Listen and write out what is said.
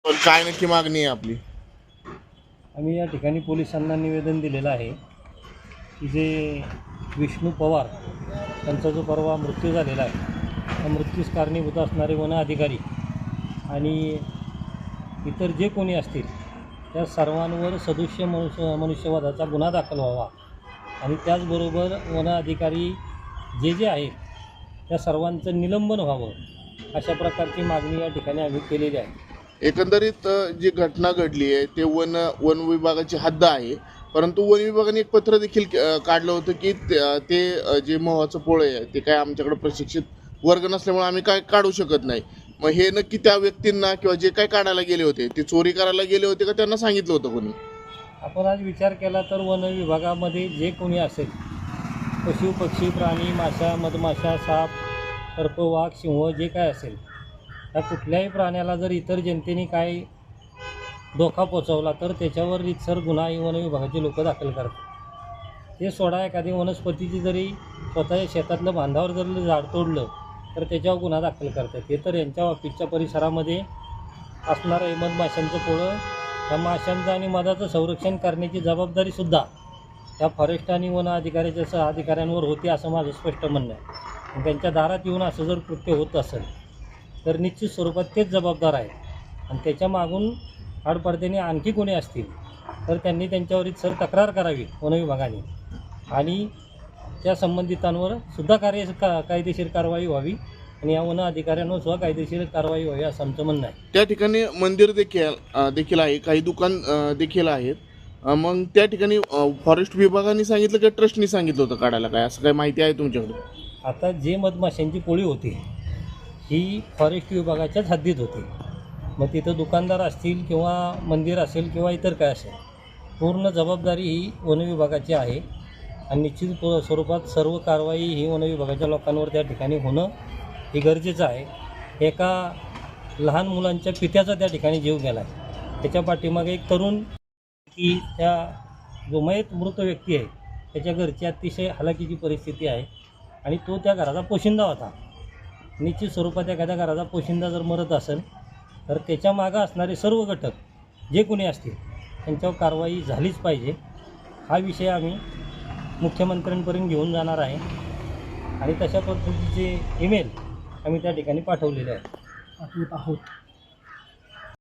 पण काय नक्की मागणी आहे आपली? आम्ही या ठिकाणी पोलिसांना निवेदन दिलेलं आहे की जे विष्णू पवार त्यांचा जो परवा मृत्यू झालेला आहे त्या मृत्यूस कारणीभूत असणारे वन अधिकारी आणि इतर जे कोणी असतील त्या सर्वांवर सदृश्य मनुष्यवधाचा गुन्हा दाखल व्हावा आणि त्याचबरोबर वन अधिकारी जे आहेत त्या सर्वांचं निलंबन व्हावं अशा प्रकारची मागणी या ठिकाणी आम्ही केलेली आहे. एकंदरीत जी घटना घडली आहे ते वन विभागाची हद्द आहे, परंतु वन विभागाने एक पत्र देखील काढलं होतं की ते जे मोहाचं पोळे आहे ते काय आमच्याकडे प्रशिक्षित वर्ग नसल्यामुळे आम्ही काय काढू शकत नाही. मग हे नक्की त्या व्यक्तींना किंवा जे काय काढायला गेले होते ते चोरी करायला गेले होते का त्यांना सांगितलं होतं कोणी? आपण आज विचार केला तर वन विभागामध्ये जे कोणी असेल पशु पक्षी प्राणी माशा मधमाशा साप सर्प वाघ सिंह जे काय असेल त्या कुठल्याही प्राण्याला जर इतर जनतेने काय धोका पोचवला तर त्याच्यावर रीतसर गुन्हा वन विभागाचे लोक दाखल करतात. ते सोडा एखादी वनस्पतीची जरी स्वतःच्या शेतातलं बांधावर जर झाड तोडलं तर त्याच्यावर गुन्हा दाखल करतात. हे तर यांच्या ऑफिसच्या परिसरामध्ये असणारं हे मधमाशांचं पोळं त्या माशांचं आणि मधाचं संरक्षण करण्याची जबाबदारीसुद्धा त्या फॉरेस्ट आणि वन अधिकाऱ्याच्या अधिकाऱ्यांवर होती असं माझं स्पष्ट म्हणणं आहे. त्यांच्या दारात येऊन असं जर कृत्य होत असेल तर निश्चित स्वरूपात तेच जबाबदार आहेत आणि त्याच्या मागून आडपडद्याने आणखी कोणी असतील तर त्यांनी त्यांच्यावर सर तक्रार करावी वन विभागाने आणि त्या संबंधितांवर सुद्धा कायदेशीर कारवाई व्हावी आणि या वन अधिकाऱ्यांवर सुद्धा कायदेशीर कारवाई व्हावी असं आमचं म्हणणं आहे. त्या ठिकाणी मंदिर देखील आहे, काही दुकान देखील आहेत. मग त्या ठिकाणी फॉरेस्ट विभागाने सांगितलं की ट्रस्टनी सांगितलं होतं काढायला, काय असं काय माहिती आहे तुमच्याकडे? आता जे मधमाशांची पोळी होती ही फॉरेस्ट विभागाच्याच हद्दीत होती. मग तिथं दुकानदार असतील किंवा मंदिर असेल किंवा इतर काय असेल पूर्ण जबाबदारी ही वन विभागाची आहे आणि निश्चित स्वरूपात सर्व कारवाई ही वन विभागाच्या लोकांवर त्या ठिकाणी होणं हे गरजेचं आहे. एका लहान मुलांच्या पित्याचा त्या ठिकाणी जीव गेला आहे. त्याच्या पाठीमागे एक तरुण की त्या जो मृत व्यक्ती आहे त्याच्या घरची अतिशय हलाखीची परिस्थिती आहे आणि तो त्या घराचा पोशिंदा होता. निश्चित स्वरूपात एखाद्या घराचा पोशिंदा जर मरत असेल तर त्याच्या मागं असणारे सर्व घटक जे कोणी असतील त्यांच्यावर कारवाई झालीच पाहिजे. हा विषय आम्ही मुख्यमंत्र्यांपर्यंत घेऊन जाणार आहे आणि तशा पद्धतीचे ईमेल आम्ही त्या ठिकाणी पाठवलेले आहेत.